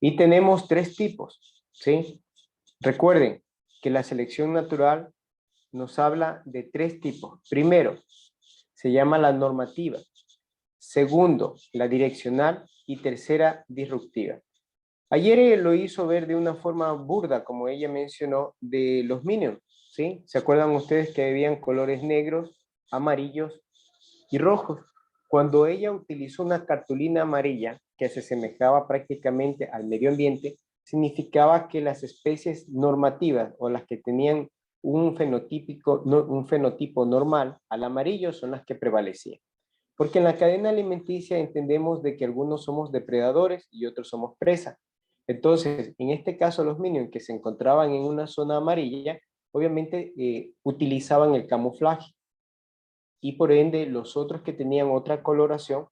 Y tenemos tres tipos, ¿sí? Recuerden que la selección natural nos habla de tres tipos. Primero, se llama la normativa. Segundo, la direccional. Y tercera, disruptiva. Ayer lo hizo ver de una forma burda, como ella mencionó, de los Minions, ¿sí? ¿Se acuerdan ustedes que habían colores negros, amarillos y rojos? Cuando ella utilizó una cartulina amarilla que se asemejaba prácticamente al medio ambiente, significaba que las especies normativas o las que tenían un fenotipo normal al amarillo son las que prevalecían. Porque en la cadena alimenticia entendemos de que algunos somos depredadores y otros somos presa. Entonces, en este caso, los minions que se encontraban en una zona amarilla, obviamente utilizaban el camuflaje. Y por ende, los otros que tenían otra coloración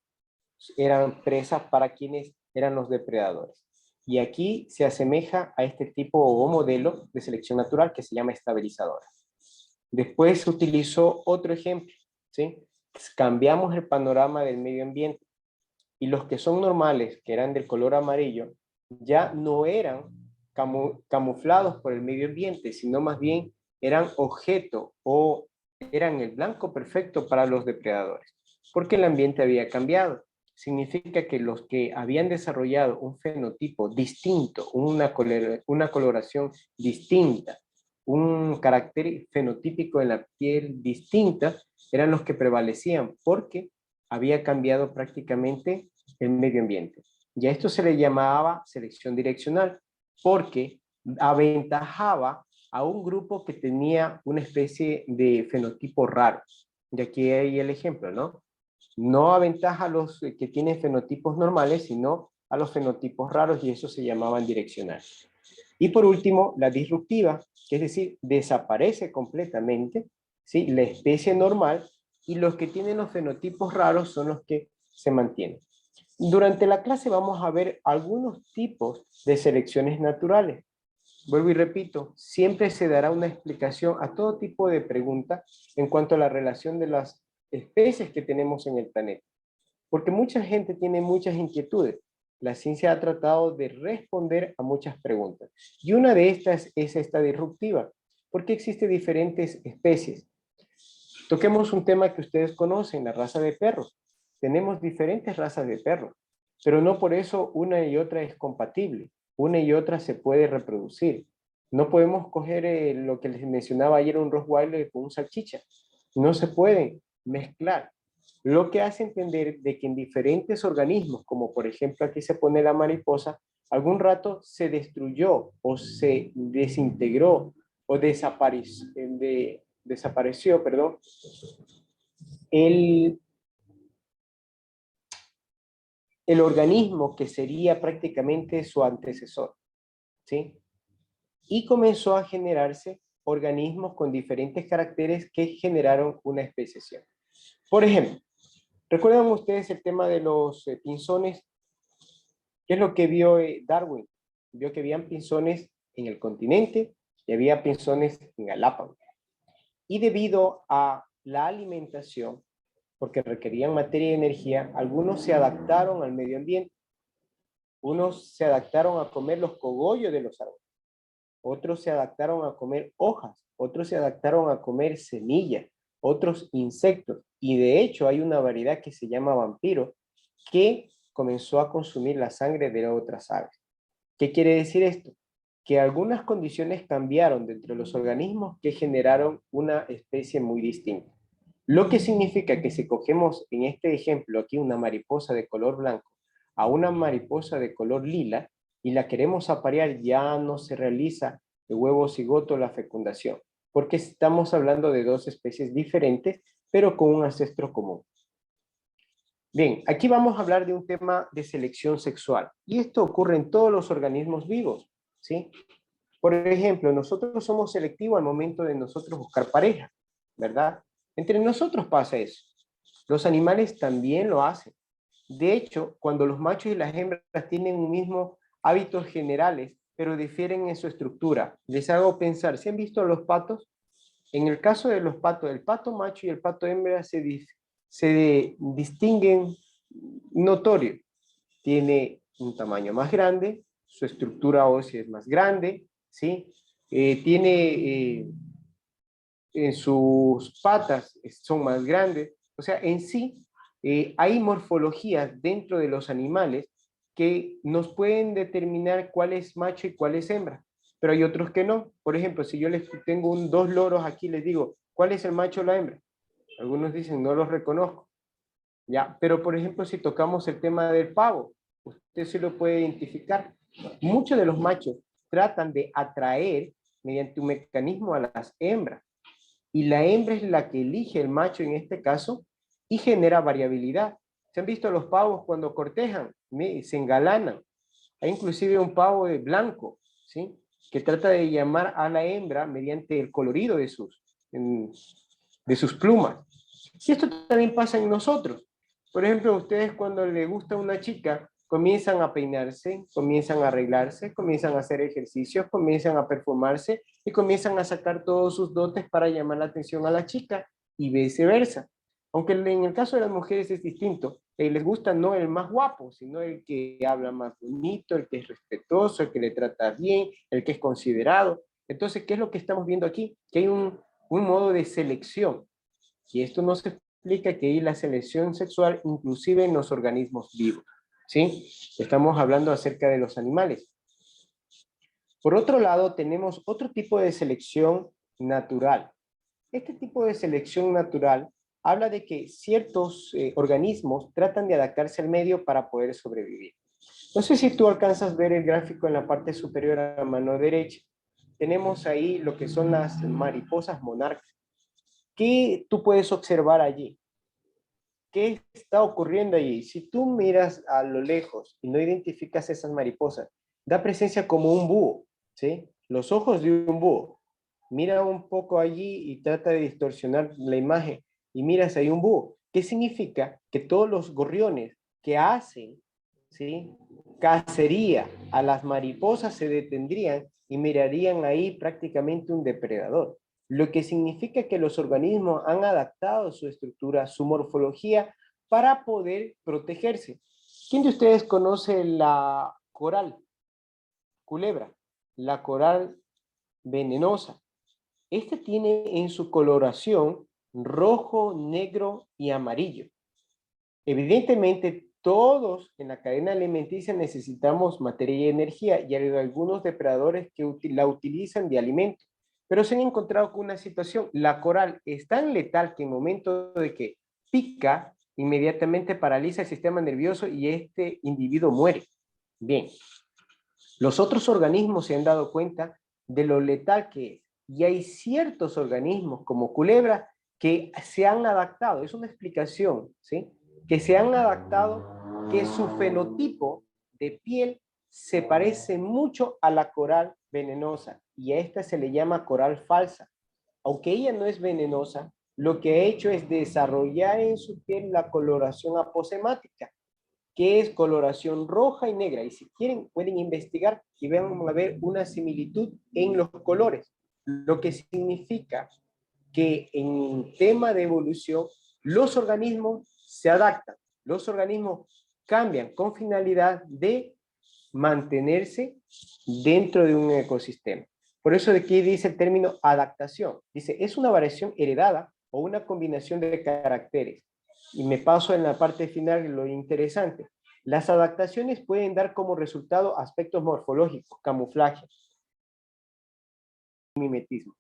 eran presas para quienes eran los depredadores. Y aquí se asemeja a este tipo o modelo de selección natural que se llama estabilizadora. Después se utilizó otro ejemplo, ¿sí? Cambiamos el panorama del medio ambiente y los que son normales, que eran del color amarillo, ya no eran camuflados por el medio ambiente, sino más bien eran objeto o eran el blanco perfecto para los depredadores, porque el ambiente había cambiado. Significa que los que habían desarrollado un fenotipo distinto, una coloración distinta, un carácter fenotípico en la piel distinta, eran los que prevalecían, porque había cambiado prácticamente el medio ambiente. Y a esto se le llamaba selección direccional, porque aventajaba a un grupo que tenía una especie de fenotipo raro. Y aquí hay el ejemplo, ¿no? No aventaja a los que tienen fenotipos normales, sino a los fenotipos raros, y eso se llamaban direccional. Y por último, la disruptiva, que es decir, desaparece completamente, ¿sí? La especie normal, y los que tienen los fenotipos raros son los que se mantienen. Durante la clase vamos a ver algunos tipos de selecciones naturales. Vuelvo y repito, siempre se dará una explicación a todo tipo de preguntas en cuanto a la relación de las especies que tenemos en el planeta. Porque mucha gente tiene muchas inquietudes. La ciencia ha tratado de responder a muchas preguntas. Y una de estas es esta disruptiva. Porque existen diferentes especies. Toquemos un tema que ustedes conocen, la raza de perros. Tenemos diferentes razas de perros, pero no por eso una y otra es compatible. Una y otra se puede reproducir. No podemos coger lo que les mencionaba ayer, un Rottweiler con un salchicha. No se pueden mezclar. Lo que hace entender de que en diferentes organismos, como por ejemplo aquí se pone la mariposa, algún rato se destruyó o se desintegró o desapareció, perdón, el, el organismo que sería prácticamente su antecesor, ¿sí? Y comenzó a generarse organismos con diferentes caracteres que generaron una especiación. Por ejemplo, ¿recuerdan ustedes el tema de los pinzones? ¿Qué es lo que vio Darwin? Vio que habían pinzones en el continente y había pinzones en Galápagos. Y debido a la alimentación, porque requerían materia y energía, algunos se adaptaron al medio ambiente. Unos se adaptaron a comer los cogollos de los árboles, otros se adaptaron a comer hojas, otros se adaptaron a comer semillas, otros insectos. Y de hecho hay una variedad que se llama vampiro que comenzó a consumir la sangre de otras aves. ¿Qué quiere decir esto? Que algunas condiciones cambiaron dentro de los organismos que generaron una especie muy distinta. Lo que significa que si cogemos en este ejemplo aquí una mariposa de color blanco a una mariposa de color lila y la queremos aparear, ya no se realiza el huevo cigoto la fecundación, porque estamos hablando de dos especies diferentes, pero con un ancestro común. Bien, aquí vamos a hablar de un tema de selección sexual, y esto ocurre en todos los organismos vivos, ¿sí? Por ejemplo, nosotros somos selectivos al momento de nosotros buscar pareja, ¿verdad? Entre nosotros pasa eso. Los animales también lo hacen. De hecho, cuando los machos y las hembras tienen un mismo hábitos generales, pero difieren en su estructura, les hago pensar, ¿se han visto los patos? En el caso de los patos, el pato macho y el pato hembra se distinguen notorio. Tiene un tamaño más grande, su estructura ósea es más grande, ¿sí? Tiene en sus patas son más grandes, o sea, en sí hay morfologías dentro de los animales que nos pueden determinar cuál es macho y cuál es hembra, pero hay otros que no. Por ejemplo, si yo les tengo dos loros aquí, les digo, ¿cuál es el macho o la hembra? Algunos dicen, no los reconozco. Ya, pero por ejemplo, si tocamos el tema del pavo, usted se lo puede identificar. Muchos de los machos tratan de atraer mediante un mecanismo a las hembras, y la hembra es la que elige el macho en este caso y genera variabilidad. ¿Se han visto los pavos cuando cortejan? Se engalanan. Hay inclusive un pavo de blanco, ¿sí? Que trata de llamar a la hembra mediante el colorido de sus plumas. Y esto también pasa en nosotros. Por ejemplo, ustedes cuando les gusta una chica, comienzan a peinarse, comienzan a arreglarse, comienzan a hacer ejercicios, comienzan a perfumarse y comienzan a sacar todos sus dotes para llamar la atención a la chica y viceversa. Aunque en el caso de las mujeres es distinto. Les gusta no el más guapo, sino el que habla más bonito, el que es respetuoso, el que le trata bien, el que es considerado. Entonces, ¿qué es lo que estamos viendo aquí? Que hay un modo de selección. Y esto nos explica que hay la selección sexual inclusive en los organismos vivos. ¿Sí? Estamos hablando acerca de los animales. Por otro lado, tenemos otro tipo de selección natural. Este tipo de selección natural habla de que ciertos organismos tratan de adaptarse al medio para poder sobrevivir. No sé si tú alcanzas a ver el gráfico en la parte superior a la mano derecha. Tenemos ahí lo que son las mariposas monarcas. ¿Qué tú puedes observar allí? ¿Qué está ocurriendo allí? Si tú miras a lo lejos y no identificas esas mariposas, da presencia como un búho, ¿sí? Los ojos de un búho. Mira un poco allí y trata de distorsionar la imagen y miras ahí un búho. ¿Qué significa? Que todos los gorriones que hacen, ¿sí?, cacería a las mariposas se detendrían y mirarían ahí prácticamente un depredador, lo que significa que los organismos han adaptado su estructura, su morfología para poder protegerse. ¿Quién de ustedes conoce la coral, culebra? La coral venenosa. Esta tiene en su coloración rojo, negro y amarillo. Evidentemente, todos en la cadena alimenticia necesitamos materia y energía, y hay algunos depredadores que la utilizan de alimento. Pero se han encontrado con una situación: la coral es tan letal que en momento de que pica, inmediatamente paraliza el sistema nervioso y este individuo muere. Bien, los otros organismos se han dado cuenta de lo letal que es, y hay ciertos organismos como culebra que se han adaptado, es una explicación, ¿sí?, que se han adaptado, que su fenotipo de piel se parece mucho a la coral venenosa, y a esta se le llama coral falsa. Aunque ella no es venenosa, lo que ha hecho es desarrollar en su piel la coloración aposemática, que es coloración roja y negra. Y si quieren, pueden investigar y van a ver una similitud en los colores, lo que significa que en tema de evolución los organismos se adaptan, los organismos cambian con finalidad de mantenerse dentro de un ecosistema. Por eso de aquí dice el término adaptación. Dice, es una variación heredada o una combinación de caracteres. Y me paso en la parte final lo interesante. Las adaptaciones pueden dar como resultado aspectos morfológicos, camuflaje, mimetismo.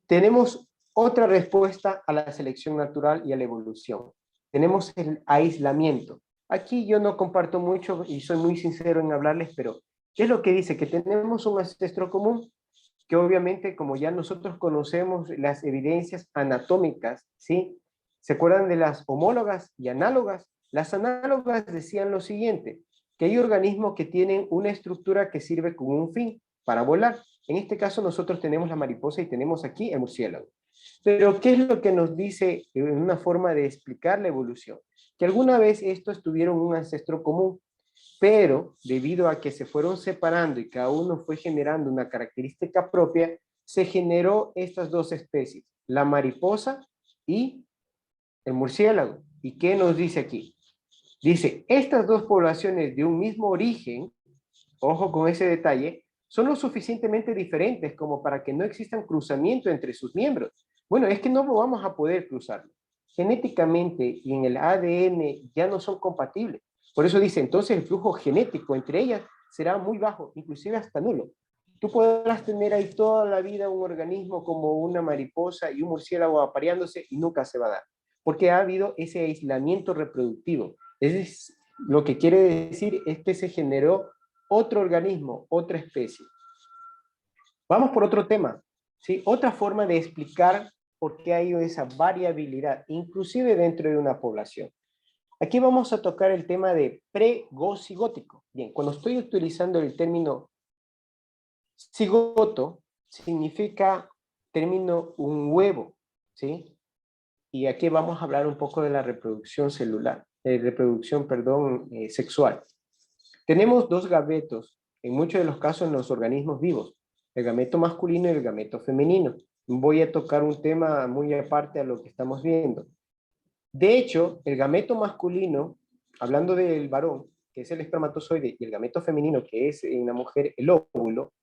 Tenemos otra respuesta a la selección natural y a la evolución. Tenemos el aislamiento. Aquí yo no comparto mucho y soy muy sincero en hablarles, pero ¿qué es lo que dice? Que tenemos un ancestro común, que obviamente, como ya nosotros conocemos las evidencias anatómicas, ¿sí? ¿Se acuerdan de las homólogas y análogas? Las análogas decían lo siguiente, que hay organismos que tienen una estructura que sirve con un fin, para volar. En este caso nosotros tenemos la mariposa y tenemos aquí el murciélago. Pero ¿qué es lo que nos dice en una forma de explicar la evolución? Que alguna vez estos tuvieron un ancestro común, pero debido a que se fueron separando y cada uno fue generando una característica propia, se generó estas dos especies, la mariposa y el murciélago. ¿Y qué nos dice aquí? Dice, estas dos poblaciones de un mismo origen, ojo con ese detalle, son lo suficientemente diferentes como para que no existan cruzamiento entre sus miembros. Bueno, es que no vamos a poder cruzarlo. Genéticamente y en el ADN ya no son compatibles. Por eso dice, entonces el flujo genético entre ellas será muy bajo, inclusive hasta nulo. Tú podrás tener ahí toda la vida un organismo como una mariposa y un murciélago apareándose y nunca se va a dar, porque ha habido ese aislamiento reproductivo. Lo que quiere decir es que se generó otro organismo, otra especie. Vamos por otro tema, ¿sí? Otra forma de explicar por qué hay esa variabilidad, inclusive dentro de una población. Aquí vamos a tocar el tema de pregocigótico. Bien, cuando estoy utilizando el término cigoto, significa término un huevo, ¿sí? Y aquí vamos a hablar un poco de la reproducción celular, sexual. Tenemos dos gametos, en muchos de los casos en los organismos vivos, el gameto masculino y el gameto femenino. Voy a tocar un tema muy aparte a lo que estamos viendo. De hecho, el gameto masculino, hablando del varón, que es el espermatozoide, y el gameto femenino, que es en la mujer el óvulo,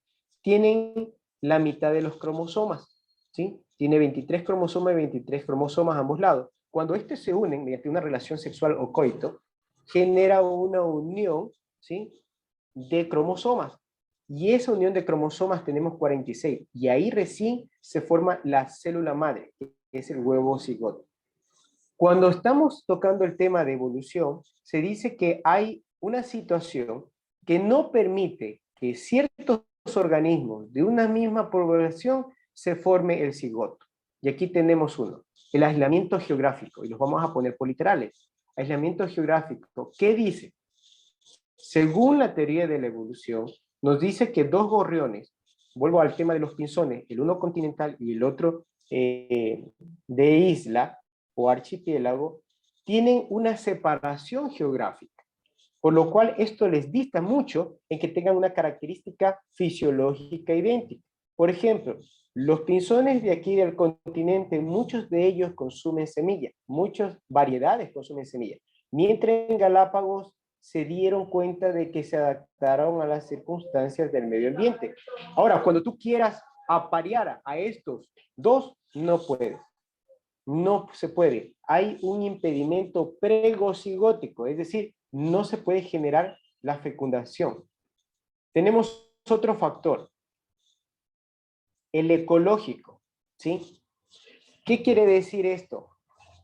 tienen la mitad de los cromosomas, ¿sí? Tiene 23 cromosomas y 23 cromosomas a ambos lados. Cuando estos se unen mediante una relación sexual o coito, genera una unión, ¿sí?, de cromosomas. Y esa unión de cromosomas tenemos 46. Y ahí recién se forma la célula madre, que es el huevo cigoto. Cuando estamos tocando el tema de evolución, se dice que hay una situación que no permite que ciertos organismos de una misma población se forme el cigoto. Y aquí tenemos uno, el aislamiento geográfico, y los vamos a poner por literales. Aislamiento geográfico, ¿qué dice? Según la teoría de la evolución, nos dice que dos gorriones, vuelvo al tema de los pinzones, el uno continental y el otro de isla o archipiélago, tienen una separación geográfica, por lo cual esto les dista mucho en que tengan una característica fisiológica idéntica. Por ejemplo, los pinzones de aquí del continente, muchos de ellos consumen semillas, muchas variedades consumen semillas, mientras en Galápagos se dieron cuenta de que se adaptaron a las circunstancias del medio ambiente. Ahora, cuando tú quieras aparear a estos dos, no puedes. No se puede. Hay un impedimento pregocigótico, es decir, no se puede generar la fecundación. Tenemos otro factor, el ecológico, ¿sí? ¿Qué quiere decir esto?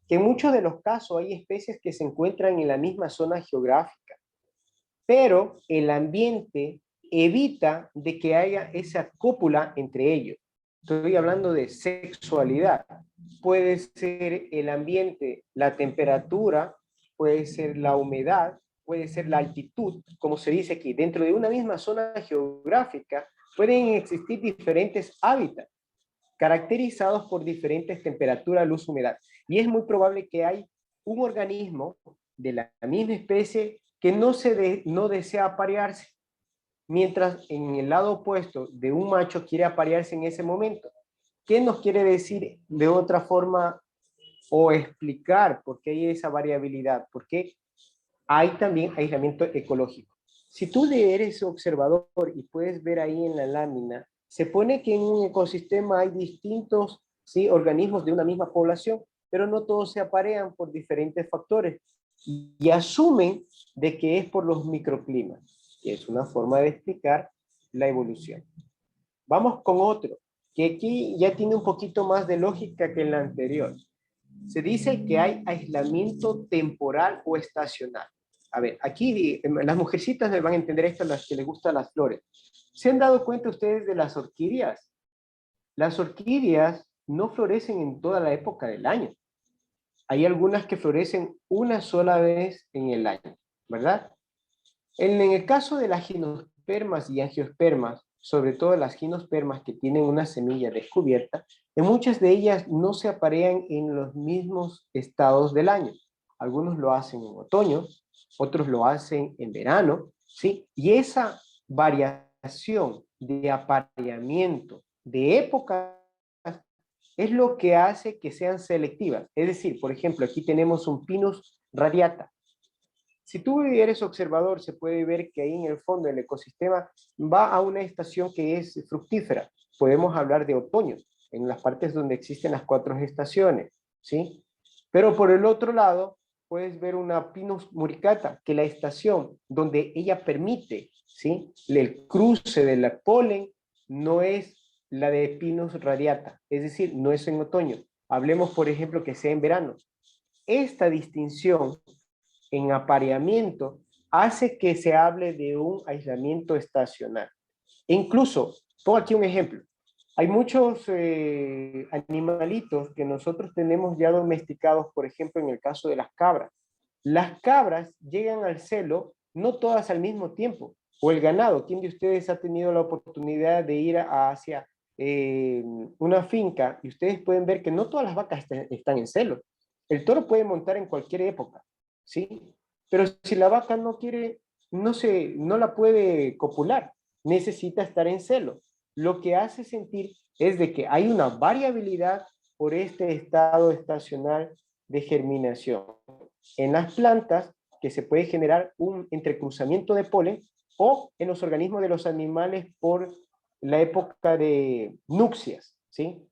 Que en muchos de los casos hay especies que se encuentran en la misma zona geográfica, pero el ambiente evita de que haya esa cópula entre ellos. Estoy hablando de sexualidad. Puede ser el ambiente, la temperatura, puede ser la humedad, puede ser la altitud, como se dice aquí. Dentro de una misma zona geográfica pueden existir diferentes hábitats caracterizados por diferentes temperaturas, luz, humedad. Y es muy probable que hay un organismo de la misma especie que no desea aparearse, mientras en el lado opuesto de un macho quiere aparearse en ese momento. ¿Qué nos quiere decir de otra forma o explicar por qué hay esa variabilidad? Porque hay también aislamiento ecológico. Si tú eres observador y puedes ver ahí en la lámina, se pone que en un ecosistema hay distintos, ¿sí?, organismos de una misma población, pero no todos se aparean por diferentes factores y asumen de que es por los microclimas, que es una forma de explicar la evolución. Vamos con otro, que aquí ya tiene un poquito más de lógica que el anterior. Se dice que hay aislamiento temporal o estacional. A ver, aquí las mujercitas me van a entender esto, las que les gustan las flores. ¿Se han dado cuenta ustedes de las orquídeas? Las orquídeas no florecen en toda la época del año. Hay algunas que florecen una sola vez en el año, ¿verdad? En el caso de las gimnospermas y angiospermas, sobre todo las gimnospermas que tienen una semilla descubierta, en muchas de ellas no se aparean en los mismos estados del año. Algunos lo hacen en otoño, otros lo hacen en verano, ¿sí? Y esa variación de apareamiento de épocas es lo que hace que sean selectivas. Es decir, por ejemplo, aquí tenemos un Pinus radiata. Si tú eres observador, se puede ver que ahí en el fondo el ecosistema va a una estación que es fructífera. Podemos hablar de otoño, en las partes donde existen las 4 estaciones, ¿sí? Pero por el otro lado, puedes ver una Pinus muricata, que la estación donde ella permite, ¿sí?, el cruce del polen no es la de Pinus radiata, es decir, no es en otoño. Hablemos, por ejemplo, que sea en verano. Esta distinción en apareamiento hace que se hable de un aislamiento estacional. E incluso, pongo aquí un ejemplo. Hay muchos animalitos que nosotros tenemos ya domesticados, por ejemplo, en el caso de las cabras. Las cabras llegan al celo no todas al mismo tiempo, o el ganado. ¿Quién de ustedes ha tenido la oportunidad de ir hacia una finca y ustedes pueden ver que no todas las vacas están en celo? El toro puede montar en cualquier época, ¿sí? Pero si la vaca no quiere, no la puede copular, necesita estar en celo. Lo que hace sentir es de que hay una variabilidad por este estado estacional de germinación en las plantas, que se puede generar un entrecruzamiento de polen, o en los organismos de los animales por la época de nupcias, ¿sí?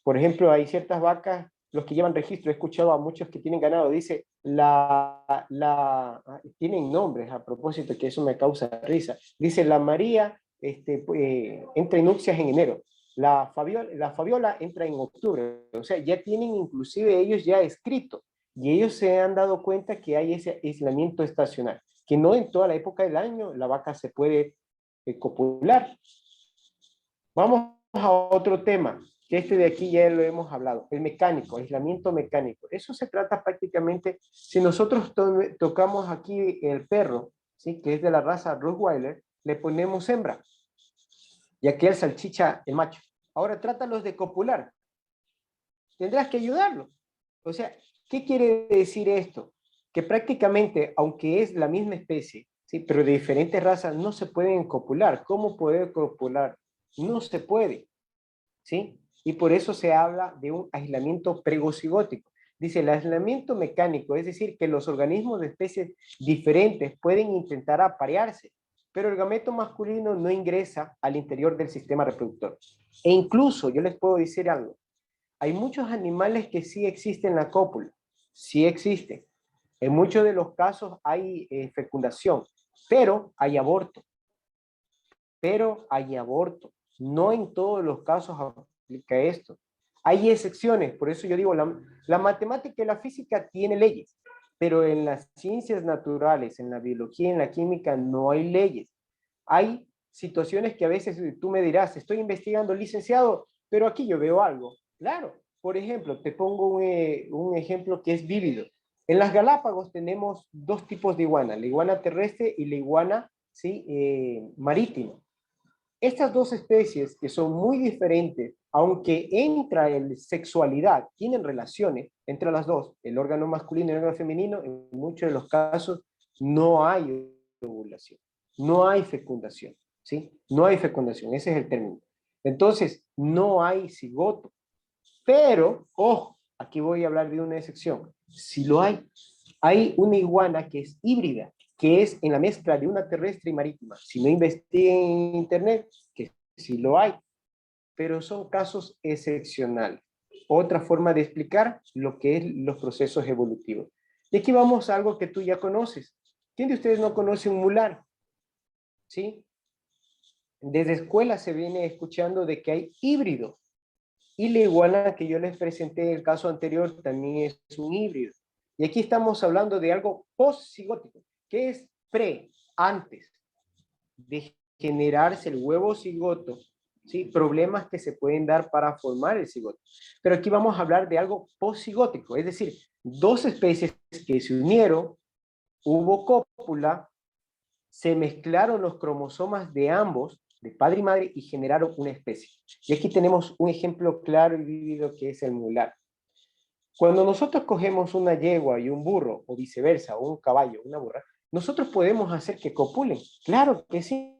Por ejemplo, hay ciertas vacas, los que llevan registro, he escuchado a muchos que tienen ganado, dice, tienen nombres a propósito, que eso me causa risa. Dice, la María entra en nupcias en enero, la Fabiola entra en octubre, o sea, ya tienen inclusive ellos ya escrito, y ellos se han dado cuenta que hay ese aislamiento estacional, que no en toda la época del año la vaca se puede copular. Vamos a otro tema, que este de aquí ya lo hemos hablado, el mecánico, aislamiento mecánico. Eso se trata prácticamente, si nosotros tocamos aquí el perro, ¿sí?, que es de la raza Rottweiler, le ponemos hembra, y aquí el salchicha, el macho. Ahora trátalos de copular, tendrás que ayudarlo. O sea, ¿qué quiere decir esto? Que prácticamente, aunque es la misma especie, ¿sí?, pero de diferentes razas, no se pueden copular. ¿Cómo poder copular? No se puede, ¿sí? Y por eso se habla de un aislamiento pregocigótico. Dice, el aislamiento mecánico, es decir, que los organismos de especies diferentes pueden intentar aparearse, pero el gameto masculino no ingresa al interior del sistema reproductor. E incluso, yo les puedo decir algo, hay muchos animales que sí existen en la cópula, sí existen. En muchos de los casos hay fecundación, pero hay aborto. No en todos los casos aplica esto. Hay excepciones, por eso yo digo, la matemática y la física tienen leyes, pero en las ciencias naturales, en la biología y en la química no hay leyes. Hay situaciones que a veces tú me dirás, estoy investigando, licenciado, pero aquí yo veo algo. Claro, por ejemplo, te pongo un ejemplo que es vívido. En las Galápagos tenemos 2 tipos de iguana, la iguana terrestre y la iguana, ¿sí?, marítima. Estas 2 especies, que son muy diferentes, aunque entra en sexualidad, tienen relaciones entre las dos, el órgano masculino y el órgano femenino, en muchos de los casos no hay ovulación, no hay fecundación, ¿sí? No hay fecundación, ese es el término. Entonces, no hay cigoto. Pero, ojo, aquí voy a hablar de una excepción. Si lo hay una iguana que es híbrida, que es en la mezcla de una terrestre y marítima. Si no investiguen en internet, que sí lo hay, pero son casos excepcionales. Otra forma de explicar lo que es los procesos evolutivos. Y aquí vamos a algo que tú ya conoces. ¿Quién de ustedes no conoce un mular? ¿Sí? Desde escuela se viene escuchando de que hay híbridos. Y la iguana que yo les presenté en el caso anterior también es un híbrido. Y aquí estamos hablando de algo post-cigótico, que es antes de generarse el huevo cigoto, ¿sí? Problemas que se pueden dar para formar el cigoto. Pero aquí vamos a hablar de algo post-cigótico, es decir, 2 especies que se unieron, hubo cópula, se mezclaron los cromosomas de ambos, de padre y madre, y generaron una especie. Y aquí tenemos un ejemplo claro y vívido que es el mular. Cuando nosotros cogemos una yegua y un burro, o viceversa, o un caballo, una burra, nosotros podemos hacer que copulen, claro que sí,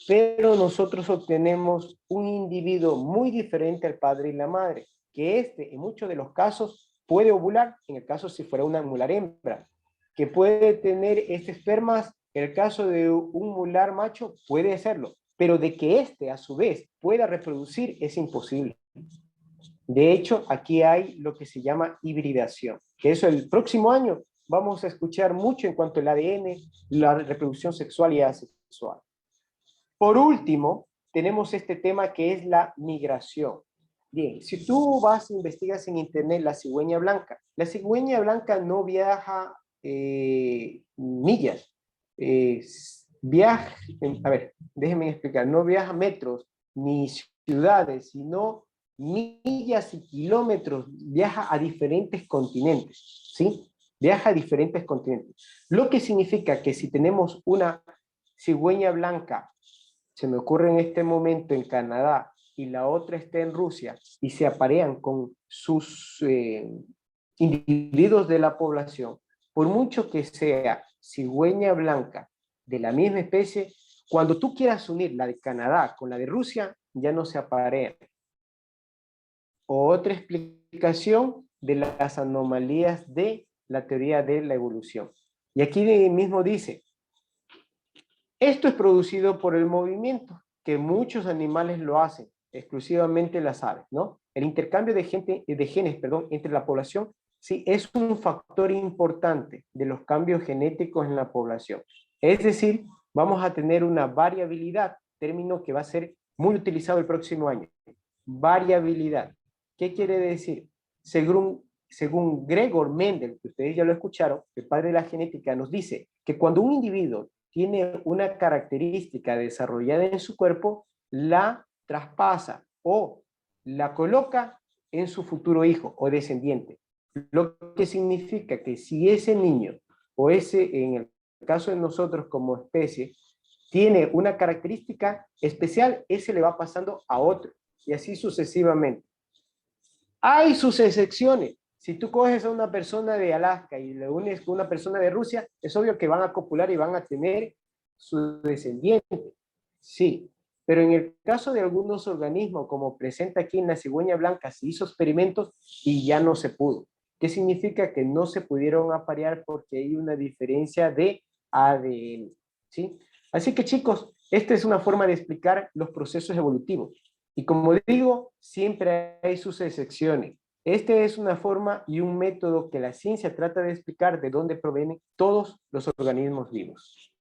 pero nosotros obtenemos un individuo muy diferente al padre y la madre, que en muchos de los casos puede ovular, en el caso si fuera una mular hembra, que puede tener este espermas, en el caso de un mular macho, puede hacerlo, pero de que éste a su vez pueda reproducir es imposible. De hecho, aquí hay lo que se llama hibridación, que eso el próximo año vamos a escuchar mucho en cuanto al ADN, la reproducción sexual y asexual. Por último, tenemos este tema que es la migración. Bien, si tú vas e investigas en internet la cigüeña blanca no viaja millas, viaja, a ver, déjenme explicar, no viaja metros ni ciudades, sino millas y kilómetros, viaja a diferentes continentes, ¿sí? Viaja a diferentes continentes. Lo que significa que si tenemos una cigüeña blanca, se me ocurre en este momento en Canadá, y la otra está en Rusia, y se aparean con sus individuos de la población, por mucho que sea cigüeña blanca de la misma especie, cuando tú quieras unir la de Canadá con la de Rusia, ya no se aparean. Otra explicación de las anomalías de la teoría de la evolución. Y aquí mismo dice, esto es producido por el movimiento, que muchos animales lo hacen, exclusivamente las aves, ¿no? El intercambio de genes, entre la población, sí, es un factor importante de los cambios genéticos en la población. Es decir, vamos a tener una variabilidad, término que va a ser muy utilizado el próximo año. Variabilidad. ¿Qué quiere decir? Según Gregor Mendel, que ustedes ya lo escucharon, el padre de la genética, nos dice que cuando un individuo tiene una característica desarrollada en su cuerpo, la traspasa o la coloca en su futuro hijo o descendiente. Lo que significa que si ese niño o ese, en el caso de nosotros como especie, tiene una característica especial, ese le va pasando a otro y así sucesivamente. Hay sus excepciones. Si tú coges a una persona de Alaska y le unes con una persona de Rusia, es obvio que van a copular y van a tener su descendiente. Sí, pero en el caso de algunos organismos, como presenta aquí en la cigüeña blanca, se hizo experimentos y ya no se pudo. ¿Qué significa? Que no se pudieron aparear porque hay una diferencia de ADN. ¿Sí? Así que chicos, esta es una forma de explicar los procesos evolutivos. Y como digo, siempre hay sus excepciones. Esta es una forma y un método que la ciencia trata de explicar de dónde provienen todos los organismos vivos.